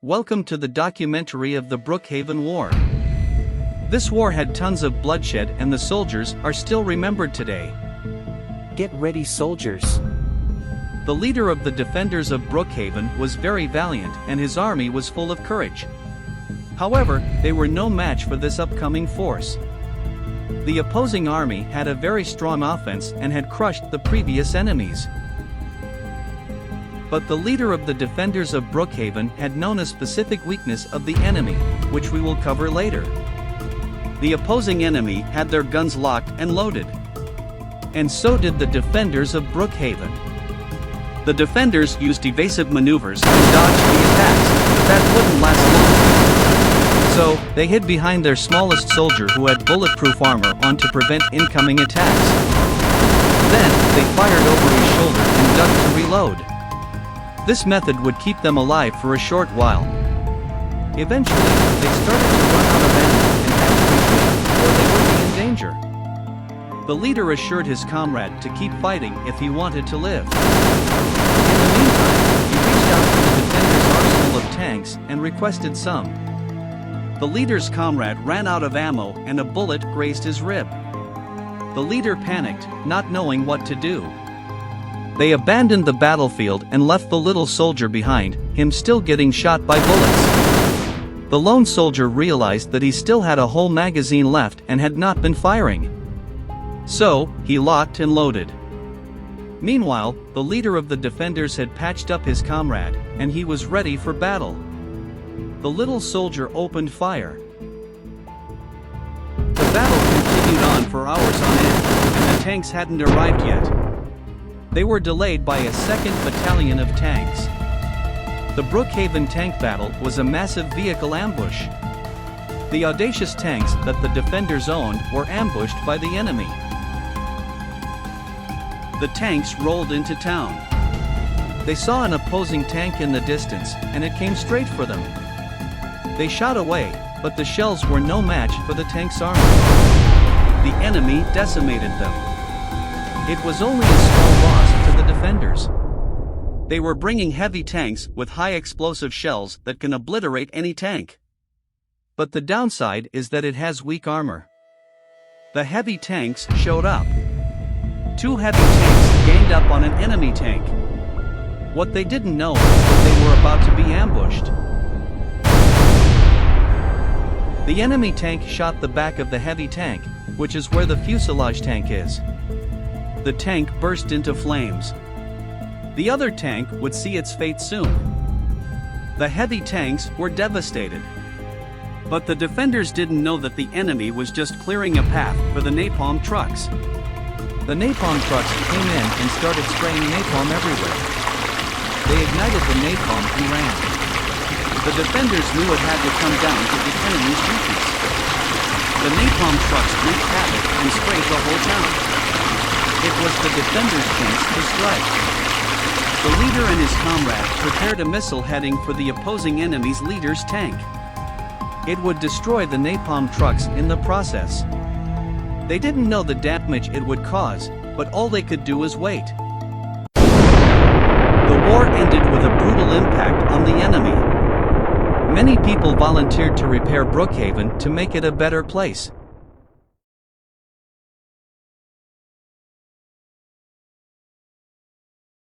Welcome to the documentary of the Brookhaven War. This war had tons of bloodshed and the soldiers are still remembered today. Get ready, soldiers. The leader of the defenders of Brookhaven was very valiant and his army was full of courage. However, they were no match for this upcoming force. The opposing army had a very strong offense and had crushed the previous enemies. But the leader of the defenders of Brookhaven had known a specific weakness of the enemy, which we will cover later. The opposing enemy had their guns locked and loaded. And so did the defenders of Brookhaven. The defenders used evasive maneuvers and dodged the attacks, but that wouldn't last long. So, they hid behind their smallest soldier who had bulletproof armor on to prevent incoming attacks. Then, they fired over his shoulder and ducked to reload. This method would keep them alive for a short while. Eventually, they started to run out of ammo and had to retreat, or they would be in danger. The leader assured his comrade to keep fighting if he wanted to live. In the meantime, he reached out to the defender's arsenal of tanks and requested some. The leader's comrade ran out of ammo and a bullet grazed his rib. The leader panicked, not knowing what to do. They abandoned the battlefield and left the little soldier behind, him still getting shot by bullets. The lone soldier realized that he still had a whole magazine left and had not been firing. So, he locked and loaded. Meanwhile, the leader of the defenders had patched up his comrade, and he was ready for battle. The little soldier opened fire. The battle continued on for hours on end, and the tanks hadn't arrived yet. They were delayed by a second battalion of tanks. The Brookhaven tank battle was a massive vehicle ambush. The audacious tanks that the defenders owned were ambushed by the enemy. The tanks rolled into town. They saw an opposing tank in the distance, and it came straight for them. They shot away, but the shells were no match for the tank's armor. The enemy decimated them. It was only a small loss to the defenders. They were bringing heavy tanks with high explosive shells that can obliterate any tank. But the downside is that it has weak armor. The heavy tanks showed up. Two heavy tanks ganged up on an enemy tank. What they didn't know was that they were about to be ambushed. The enemy tank shot the back of the heavy tank, which is where the fuselage tank is. The tank burst into flames. The other tank would see its fate soon. The heavy tanks were devastated. But the defenders didn't know that the enemy was just clearing a path for the napalm trucks. The napalm trucks came in and started spraying napalm everywhere. They ignited the napalm and ran. The defenders knew it had to come down to the enemy's retreat. The napalm trucks wreaked havoc and sprayed the whole town. It was the defenders' chance to strike. The leader and his comrade prepared a missile heading for the opposing enemy's leader's tank. It would destroy the napalm trucks in the process. They didn't know the damage it would cause, but all they could do was wait. The war ended with a brutal impact on the enemy. Many people volunteered to repair Brookhaven to make it a better place.